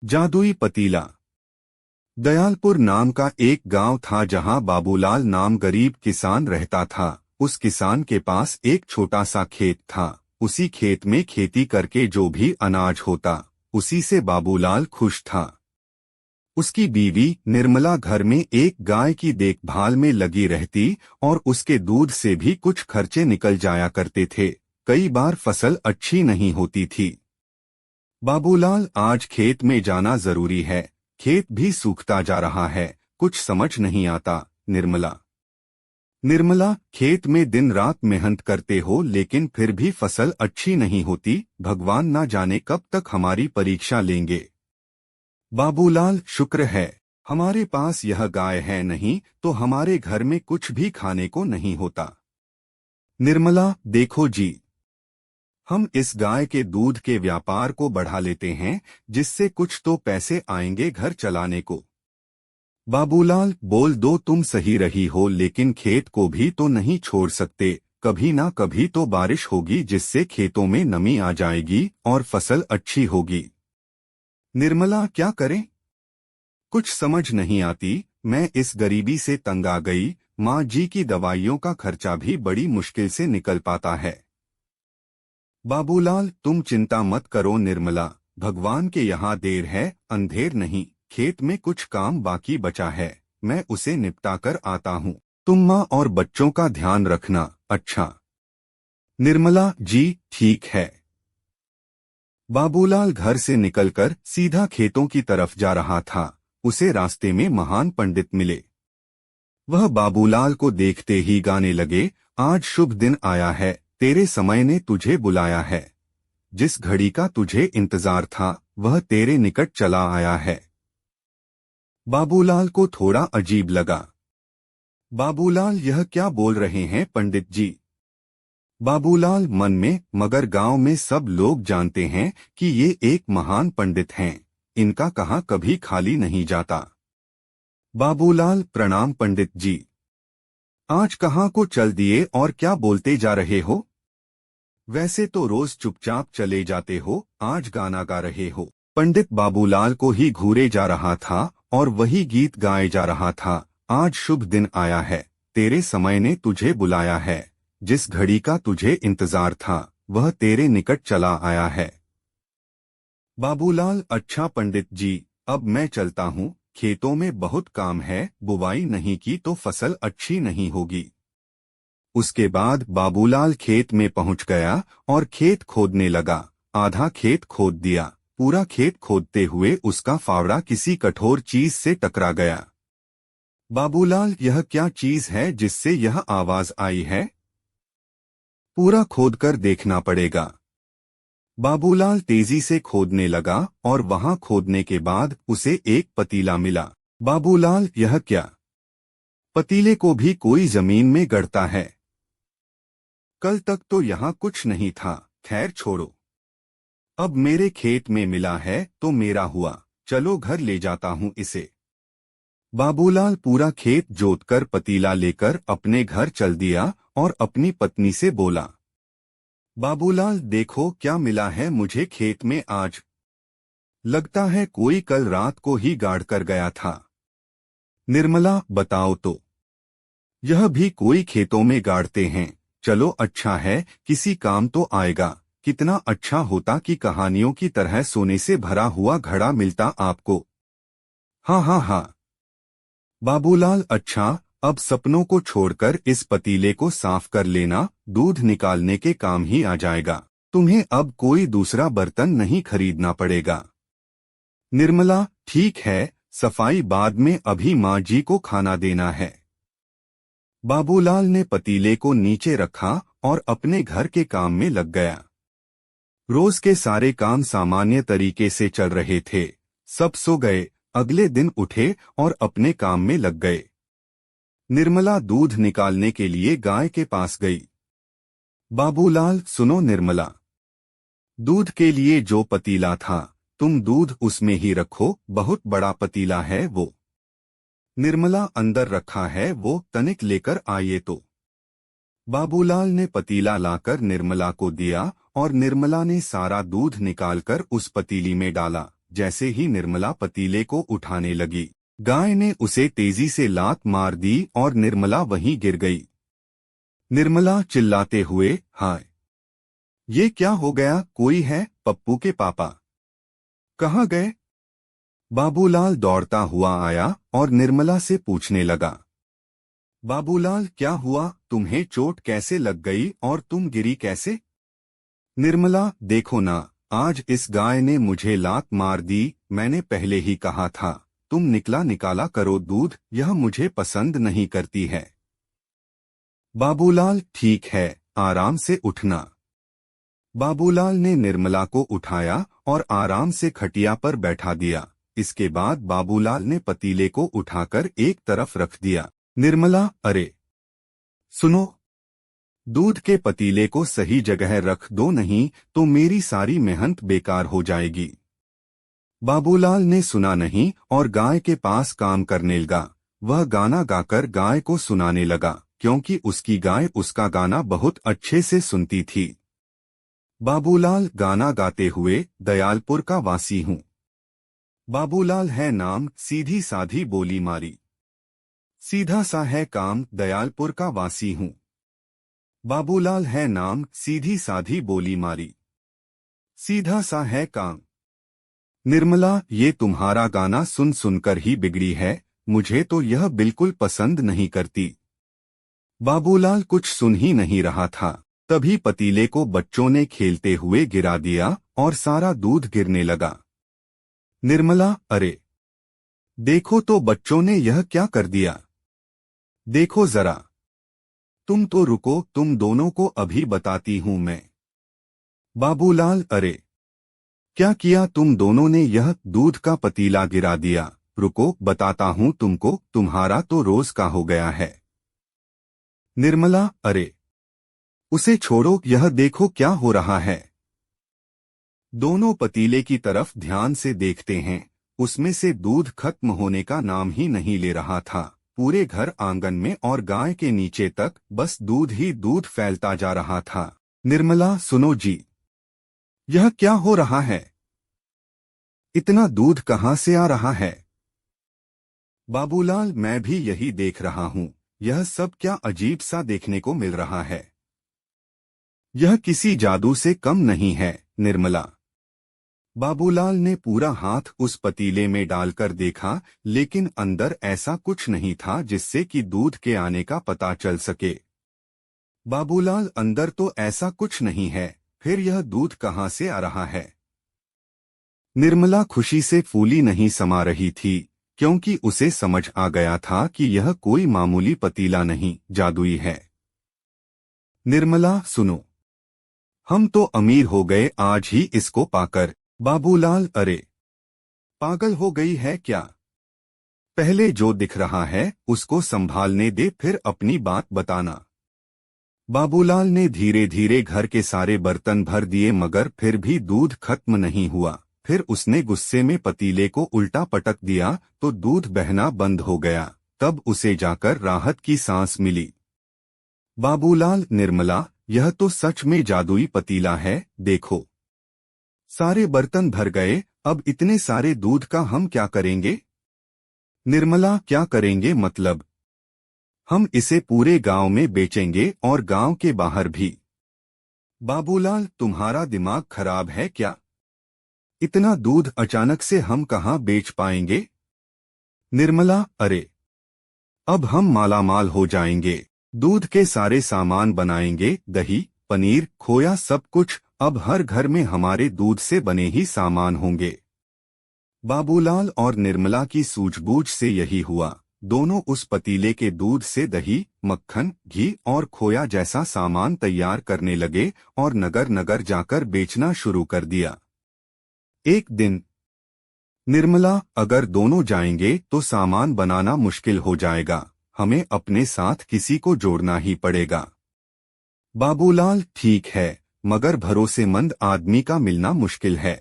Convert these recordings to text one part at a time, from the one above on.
जादुई पतीला। दयालपुर नाम का एक गांव था जहां बाबूलाल नाम गरीब किसान रहता था। उस किसान के पास एक छोटा सा खेत था। उसी खेत में खेती करके जो भी अनाज होता उसी से बाबूलाल खुश था। उसकी बीवी निर्मला घर में एक गाय की देखभाल में लगी रहती और उसके दूध से भी कुछ खर्चे निकल जाया करते थे। कई बार फसल अच्छी नहीं होती थी। बाबूलाल, आज खेत में जाना जरूरी है, खेत भी सूखता जा रहा है, कुछ समझ नहीं आता। निर्मला। निर्मला, खेत में दिन रात मेहनत करते हो लेकिन फिर भी फसल अच्छी नहीं होती, भगवान ना जाने कब तक हमारी परीक्षा लेंगे। बाबूलाल, शुक्र है हमारे पास यह गाय है, नहीं तो हमारे घर में कुछ भी खाने को नहीं होता। निर्मला, देखो जी, हम इस गाय के दूध के व्यापार को बढ़ा लेते हैं, जिससे कुछ तो पैसे आएंगे घर चलाने को। बाबूलाल, बोल दो तुम सही रही हो, लेकिन खेत को भी तो नहीं छोड़ सकते, कभी ना कभी तो बारिश होगी जिससे खेतों में नमी आ जाएगी और फसल अच्छी होगी। निर्मला, क्या करें, कुछ समझ नहीं आती। मैं इस गरीबी से तंग आ गई। माँ जी की दवाइयों का खर्चा भी बड़ी मुश्किल से निकल पाता है। बाबूलाल, तुम चिंता मत करो निर्मला, भगवान के यहाँ देर है अंधेर नहीं। खेत में कुछ काम बाकी बचा है, मैं उसे निपटा कर आता हूँ। तुम माँ और बच्चों का ध्यान रखना। अच्छा। निर्मला जी, ठीक है। बाबूलाल घर से निकलकर सीधा खेतों की तरफ जा रहा था। उसे रास्ते में महान पंडित मिले। वह बाबूलाल को देखते ही गाने लगे, आज शुभ दिन आया है, तेरे समय ने तुझे बुलाया है। जिस घड़ी का तुझे इंतजार था वह तेरे निकट चला आया है। बाबूलाल को थोड़ा अजीब लगा। बाबूलाल, यह क्या बोल रहे हैं पंडित जी? बाबूलाल मन में, मगर गांव में सब लोग जानते हैं कि ये एक महान पंडित हैं, इनका कहाँ कभी खाली नहीं जाता। बाबूलाल, प्रणाम पंडित जी। आज कहाँ को चल दिए और क्या बोलते जा रहे हो? वैसे तो रोज चुपचाप चले जाते हो, आज गाना गा रहे हो। पंडित बाबूलाल को ही घूरे जा रहा था और वही गीत गाए जा रहा था। आज शुभ दिन आया है, तेरे समय ने तुझे बुलाया है। जिस घड़ी का तुझे इंतजार था वह तेरे निकट चला आया है। बाबूलाल, अच्छा पंडित जी, अब मैं चलता हूँ, खेतों में बहुत काम है, बुवाई नहीं की तो फसल अच्छी नहीं होगी। उसके बाद बाबूलाल खेत में पहुंच गया और खेत खोदने लगा। आधा खेत खोद दिया। पूरा खेत खोदते हुए उसका फावड़ा किसी कठोर चीज से टकरा गया। बाबूलाल, यह क्या चीज है जिससे यह आवाज आई है? पूरा खोदकर देखना पड़ेगा। बाबूलाल तेजी से खोदने लगा और वहां खोदने के बाद उसे एक पतीला मिला। बाबूलाल, यह क्या? पतीले को भी कोई जमीन में गड़ता है? कल तक तो यहाँ कुछ नहीं था। खैर छोड़ो, अब मेरे खेत में मिला है तो मेरा हुआ, चलो घर ले जाता हूँ इसे। बाबूलाल पूरा खेत जोतकर पतीला लेकर अपने घर चल दिया और अपनी पत्नी से बोला, बाबूलाल देखो क्या मिला है मुझे खेत में आज। लगता है कोई कल रात को ही गाड़ कर गया था। निर्मला, बताओ तो, यह भी कोई खेतों में गाड़ते हैं। चलो अच्छा है, किसी काम तो आएगा। कितना अच्छा होता कि कहानियों की तरह सोने से भरा हुआ घड़ा मिलता आपको। हाँ हाँ हाँ। बाबूलाल, अच्छा, अब सपनों को छोड़कर इस पतीले को साफ कर लेना, दूध निकालने के काम ही आ जाएगा। तुम्हें अब कोई दूसरा बर्तन नहीं खरीदना पड़ेगा। निर्मला, ठीक है, सफाई बाद में, अभी माँ जी को खाना देना है। बाबूलाल ने पतीले को नीचे रखा और अपने घर के काम में लग गया। रोज के सारे काम सामान्य तरीके से चल रहे थे। सब सो गए। अगले दिन उठे और अपने काम में लग गए। निर्मला दूध निकालने के लिए गाय के पास गई। बाबूलाल, सुनो निर्मला, दूध के लिए जो पतीला था तुम दूध उसमें ही रखो, बहुत बड़ा पतीला है वो। निर्मला, अंदर रखा है वो, तनिक लेकर आइए तो। बाबूलाल ने पतीला लाकर निर्मला को दिया और निर्मला ने सारा दूध निकालकर उस पतीली में डाला। जैसे ही निर्मला पतीले को उठाने लगी, गाय ने उसे तेजी से लात मार दी और निर्मला वहीं गिर गई। निर्मला चिल्लाते हुए, हाय, ये क्या हो गया? कोई है? पप्पू के पापा कहाँ गए? बाबूलाल दौड़ता हुआ आया और निर्मला से पूछने लगा, बाबूलाल क्या हुआ? तुम्हें चोट कैसे लग गई और तुम गिरी कैसे? निर्मला, देखो ना, आज इस गाय ने मुझे लात मार दी। मैंने पहले ही कहा था तुम निकाला करो दूध, यह मुझे पसंद नहीं करती है। बाबूलाल, ठीक है, आराम से उठना। बाबूलाल ने निर्मला को उठाया और आराम से खटिया पर बैठा दिया। इसके बाद बाबूलाल ने पतीले को उठाकर एक तरफ रख दिया। निर्मला, अरे सुनो, दूध के पतीले को सही जगह रख दो, नहीं तो मेरी सारी मेहनत बेकार हो जाएगी। बाबूलाल ने सुना नहीं और गाय के पास काम करने लगा। वह गाना गाकर गाय को सुनाने लगा, क्योंकि उसकी गाय उसका गाना बहुत अच्छे से सुनती थी। बाबूलाल गाना गाते हुए, दयालपुर का वासी हूँ। बाबूलाल है नाम, सीधी साधी बोली मारी। सीधा सा है काम, दयालपुर का वासी हूँ। बाबूलाल है नाम, सीधी साधी बोली मारी। सीधा सा है काम। निर्मला, ये तुम्हारा गाना सुन सुनकर ही बिगड़ी है, मुझे तो यह बिल्कुल पसंद नहीं करती। बाबूलाल कुछ सुन ही नहीं रहा था, तभी पतीले को बच्चों ने खेलते हुए गिरा दिया और सारा दूध गिरने लगा। निर्मला, अरे देखो तो बच्चों ने यह क्या कर दिया। देखो जरा। तुम तो रुको, तुम दोनों को अभी बताती हूँ मैं। बाबूलाल, अरे क्या किया तुम दोनों ने? यह दूध का पतीला गिरा दिया। रुको, बताता हूँ तुमको, तुम्हारा तो रोज का हो गया है। निर्मला, अरे उसे छोड़ो, यह देखो क्या हो रहा है। दोनों पतीले की तरफ ध्यान से देखते हैं, उसमें से दूध खत्म होने का नाम ही नहीं ले रहा था। पूरे घर आंगन में और गाय के नीचे तक बस दूध ही दूध फैलता जा रहा था। निर्मला, सुनो जी, यह क्या हो रहा है? इतना दूध कहाँ से आ रहा है? बाबूलाल, मैं भी यही देख रहा हूँ, यह सब क्या अजीब सा देखने को मिल रहा है। यह किसी जादू से कम नहीं है। निर्मला। बाबूलाल ने पूरा हाथ उस पतीले में डालकर देखा, लेकिन अंदर ऐसा कुछ नहीं था जिससे कि दूध के आने का पता चल सके। बाबूलाल, अंदर तो ऐसा कुछ नहीं है, फिर यह दूध कहाँ से आ रहा है? निर्मला खुशी से फूली नहीं समा रही थी, क्योंकि उसे समझ आ गया था कि यह कोई मामूली पतीला नहीं, जादुई है। निर्मला, सुनो, हम तो अमीर हो गए आज ही इसको पाकर। बाबूलाल, अरे पागल हो गई है क्या? पहले जो दिख रहा है उसको संभालने दे, फिर अपनी बात बताना। बाबूलाल ने धीरे धीरे घर के सारे बर्तन भर दिए, मगर फिर भी दूध खत्म नहीं हुआ। फिर उसने गुस्से में पतीले को उल्टा पटक दिया तो दूध बहना बंद हो गया। तब उसे जाकर राहत की सांस मिली। बाबूलाल, निर्मला, यह तो सच में जादुई पतीला है, देखो सारे बर्तन भर गए। अब इतने सारे दूध का हम क्या करेंगे? निर्मला, क्या करेंगे मतलब? हम इसे पूरे गांव में बेचेंगे और गांव के बाहर भी। बाबूलाल, तुम्हारा दिमाग खराब है क्या? इतना दूध अचानक से हम कहां बेच पाएंगे? निर्मला, अरे अब हम मालामाल हो जाएंगे, दूध के सारे सामान बनाएंगे, दही, पनीर, खोया, सब कुछ। अब हर घर में हमारे दूध से बने ही सामान होंगे। बाबूलाल और निर्मला की सूझबूझ से यही हुआ। दोनों उस पतीले के दूध से दही, मक्खन, घी और खोया जैसा सामान तैयार करने लगे और नगर नगर जाकर बेचना शुरू कर दिया। एक दिन, निर्मला, अगर दोनों जाएंगे तो सामान बनाना मुश्किल हो जाएगा, हमें अपने साथ किसी को जोड़ना ही पड़ेगा। बाबूलाल, ठीक है, मगर भरोसेमंद आदमी का मिलना मुश्किल है।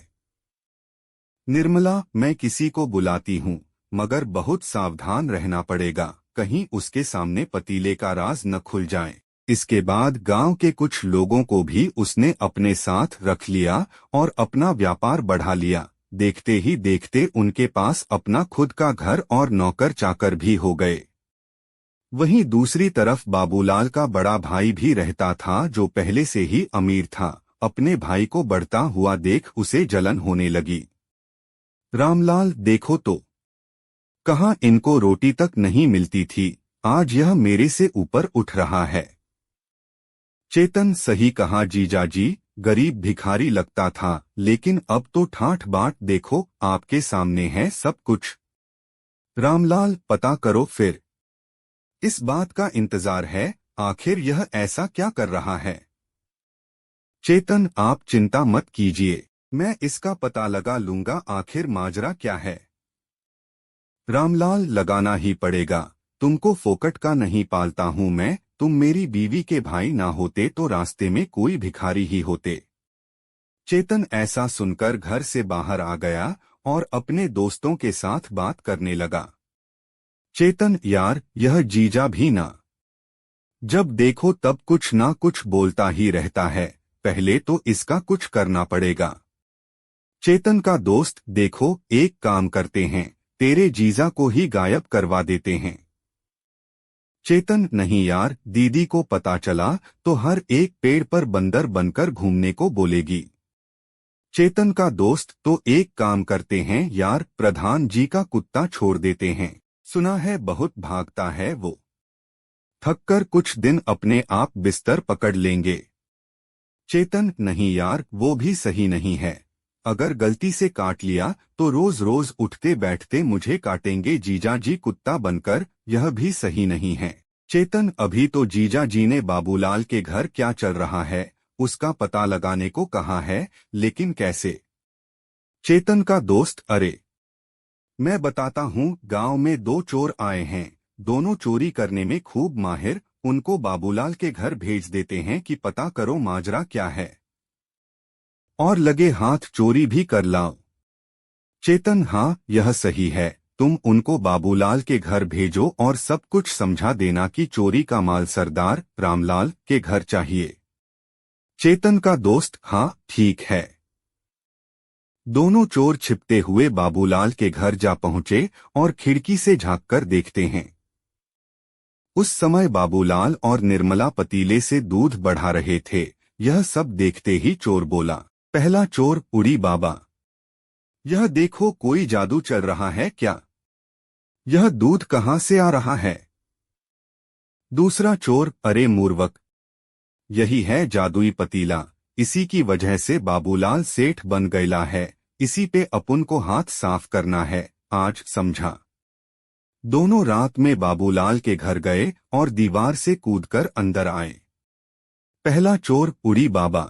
निर्मला, मैं किसी को बुलाती हूँ, मगर बहुत सावधान रहना पड़ेगा, कहीं उसके सामने पतीले का राज न खुल जाए। इसके बाद गांव के कुछ लोगों को भी उसने अपने साथ रख लिया और अपना व्यापार बढ़ा लिया। देखते ही देखते उनके पास अपना खुद का घर और नौकर चाकर भी हो गए। वहीं दूसरी तरफ बाबूलाल का बड़ा भाई भी रहता था, जो पहले से ही अमीर था। अपने भाई को बढ़ता हुआ देख उसे जलन होने लगी। रामलाल, देखो तो, कहाँ इनको रोटी तक नहीं मिलती थी, आज यह मेरे से ऊपर उठ रहा है। चेतन, सही कहा जीजाजी, गरीब भिखारी लगता था, लेकिन अब तो ठाठ बाट देखो, आपके सामने है सब कुछ। रामलाल, पता करो फिर। इस बात का इंतजार है, आखिर यह ऐसा क्या कर रहा है। चेतन, आप चिंता मत कीजिए, मैं इसका पता लगा लूंगा, आखिर माजरा क्या है। रामलाल, लगाना ही पड़ेगा, तुमको फोकट का नहीं पालता हूं मैं, तुम मेरी बीवी के भाई ना होते तो रास्ते में कोई भिखारी ही होते। चेतन ऐसा सुनकर घर से बाहर आ गया और अपने दोस्तों के साथ बात करने लगा। चेतन, यार, यह जीजा भी ना, जब देखो तब कुछ ना कुछ बोलता ही रहता है, पहले तो इसका कुछ करना पड़ेगा। चेतन का दोस्त, देखो एक काम करते हैं, तेरे जीजा को ही गायब करवा देते हैं। चेतन, नहीं यार, दीदी को पता चला तो हर एक पेड़ पर बंदर बनकर घूमने को बोलेगी। चेतन का दोस्त, तो एक काम करते हैं यार, प्रधान जी का कुत्ता छोड़ देते हैं, सुना है बहुत भागता है वो, थककर कुछ दिन अपने आप बिस्तर पकड़ लेंगे। चेतन, नहीं यार, वो भी सही नहीं है, अगर गलती से काट लिया तो रोज रोज उठते बैठते मुझे काटेंगे जीजा जी कुत्ता बनकर, यह भी सही नहीं है। चेतन, अभी तो जीजा जी ने बाबूलाल के घर क्या चल रहा है उसका पता लगाने को कहा है, लेकिन कैसे। चेतन का दोस्त, अरे मैं बताता हूँ, गांव में दो चोर आए हैं, दोनों चोरी करने में खूब माहिर, उनको बाबूलाल के घर भेज देते हैं कि पता करो माजरा क्या है, और लगे हाथ चोरी भी कर लाओ। चेतन, हाँ यह सही है, तुम उनको बाबूलाल के घर भेजो और सब कुछ समझा देना कि चोरी का माल सरदार रामलाल के घर चाहिए। चेतन का दोस्त, हाँ ठीक है। दोनों चोर छिपते हुए बाबूलाल के घर जा पहुंचे और खिड़की से झांककर देखते हैं। उस समय बाबूलाल और निर्मला पतीले से दूध बढ़ा रहे थे। यह सब देखते ही चोर बोला। पहला चोर, उड़ी बाबा, यह देखो कोई जादू चल रहा है क्या, यह दूध कहाँ से आ रहा है। दूसरा चोर, अरे मूर्वक, यही है जादुई पतीला, इसी की वजह से बाबूलाल सेठ बन गया है, इसी पे अपन को हाथ साफ करना है, आज समझा। दोनों रात में बाबूलाल के घर गए और दीवार से कूदकर अंदर आए। पहला चोर, उड़ी बाबा,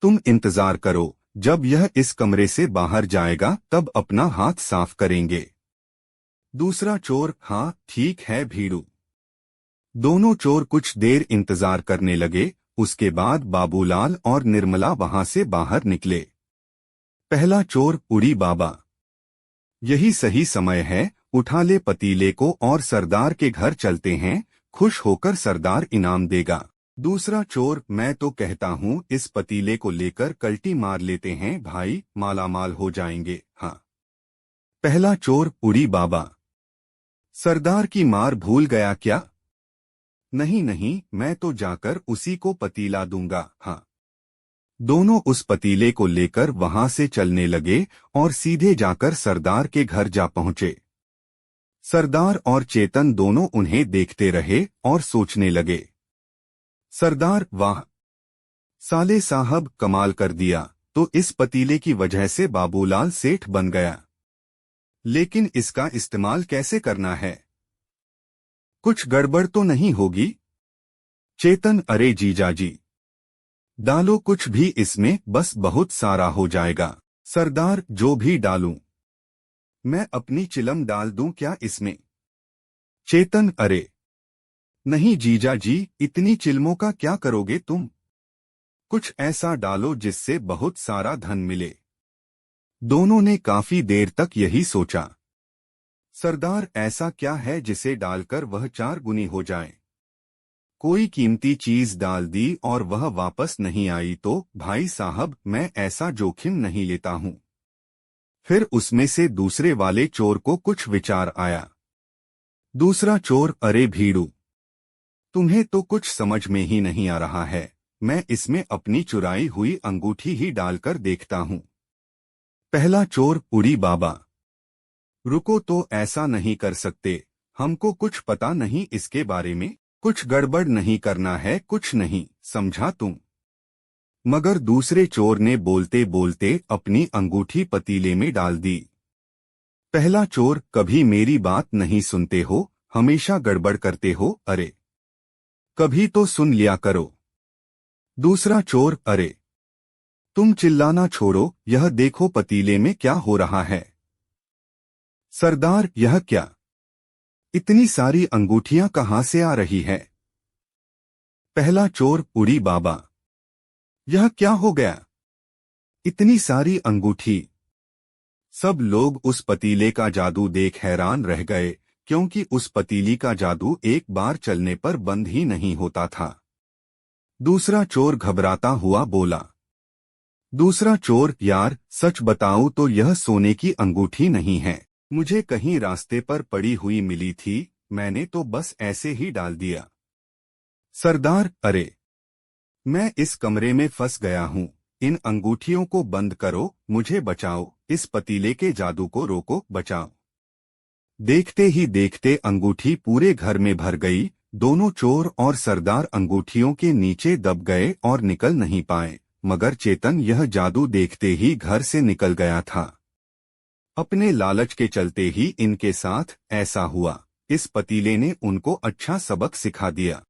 तुम इंतजार करो, जब यह इस कमरे से बाहर जाएगा तब अपना हाथ साफ करेंगे। दूसरा चोर, हाँ ठीक है भीड़ू। दोनों चोर कुछ देर इंतजार करने लगे, उसके बाद बाबूलाल और निर्मला वहां से बाहर निकले। पहला चोर, उड़ी बाबा, यही सही समय है, उठा ले पतीले को और सरदार के घर चलते हैं, खुश होकर सरदार इनाम देगा। दूसरा चोर, मैं तो कहता हूँ इस पतीले को लेकर कल्टी मार लेते हैं भाई, मालामाल हो जाएंगे। हाँ। पहला चोर, उड़ी बाबा, सरदार की मार भूल गया क्या। नहीं नहीं, मैं तो जाकर उसी को पतीला दूंगा। हाँ। दोनों उस पतीले को लेकर वहां से चलने लगे और सीधे जाकर सरदार के घर जा पहुंचे। सरदार और चेतन दोनों उन्हें देखते रहे और सोचने लगे। सरदार, वाह साले साहब, कमाल कर दिया, तो इस पतीले की वजह से बाबूलाल सेठ बन गया, लेकिन इसका इस्तेमाल कैसे करना है, कुछ गड़बड़ तो नहीं होगी। चेतन, अरे जीजाजी, डालो कुछ भी इसमें, बस बहुत सारा हो जाएगा। सरदार, जो भी डालूं, मैं अपनी चिलम डाल दूं क्या इसमें। चेतन, अरे नहीं जीजाजी, इतनी चिलमों का क्या करोगे तुम, कुछ ऐसा डालो जिससे बहुत सारा धन मिले। दोनों ने काफी देर तक यही सोचा। सरदार, ऐसा क्या है जिसे डालकर वह 4 गुनी हो जाए। कोई कीमती चीज डाल दी और वह वापस नहीं आई तो भाई साहब मैं ऐसा जोखिम नहीं लेता हूँ। फिर उसमें से दूसरे वाले चोर को कुछ विचार आया। दूसरा चोर, अरे भीड़ू, तुम्हें तो कुछ समझ में ही नहीं आ रहा है, मैं इसमें अपनी चुराई हुई अंगूठी ही डालकर देखता हूँ। पहला चोर, उड़ी बाबा, रुको तो ऐसा नहीं कर सकते, हमको कुछ पता नहीं इसके बारे में, कुछ गड़बड़ नहीं करना है, कुछ नहीं समझा तुम। मगर दूसरे चोर ने बोलते बोलते अपनी अंगूठी पतीले में डाल दी। पहला चोर, कभी मेरी बात नहीं सुनते हो, हमेशा गड़बड़ करते हो, अरे कभी तो सुन लिया करो। दूसरा चोर, अरे तुम चिल्लाना छोड़ो, यह देखो पतीले में क्या हो रहा है। सरदार, यह क्या, इतनी सारी अंगूठियां कहां से आ रही है। पहला चोर, उड़ी बाबा, यह क्या हो गया, इतनी सारी अंगूठी। सब लोग उस पतीले का जादू देख हैरान रह गए, क्योंकि उस पतीली का जादू एक बार चलने पर बंद ही नहीं होता था। दूसरा चोर घबराता हुआ बोला, दूसरा चोर, यार सच बताऊं तो यह सोने की अंगूठी नहीं है, मुझे कहीं रास्ते पर पड़ी हुई मिली थी, मैंने तो बस ऐसे ही डाल दिया। सरदार, अरे मैं इस कमरे में फंस गया हूँ, इन अंगूठियों को बंद करो, मुझे बचाओ, इस पतीले के जादू को रोको, बचाओ। देखते ही देखते अंगूठी पूरे घर में भर गई। दोनों चोर और सरदार अंगूठियों के नीचे दब गए और निकल नहीं पाए, मगर चेतन यह जादू देखते ही घर से निकल गया था। अपने लालच के चलते ही इनके साथ ऐसा हुआ। इस पतीले ने उनको अच्छा सबक सिखा दिया।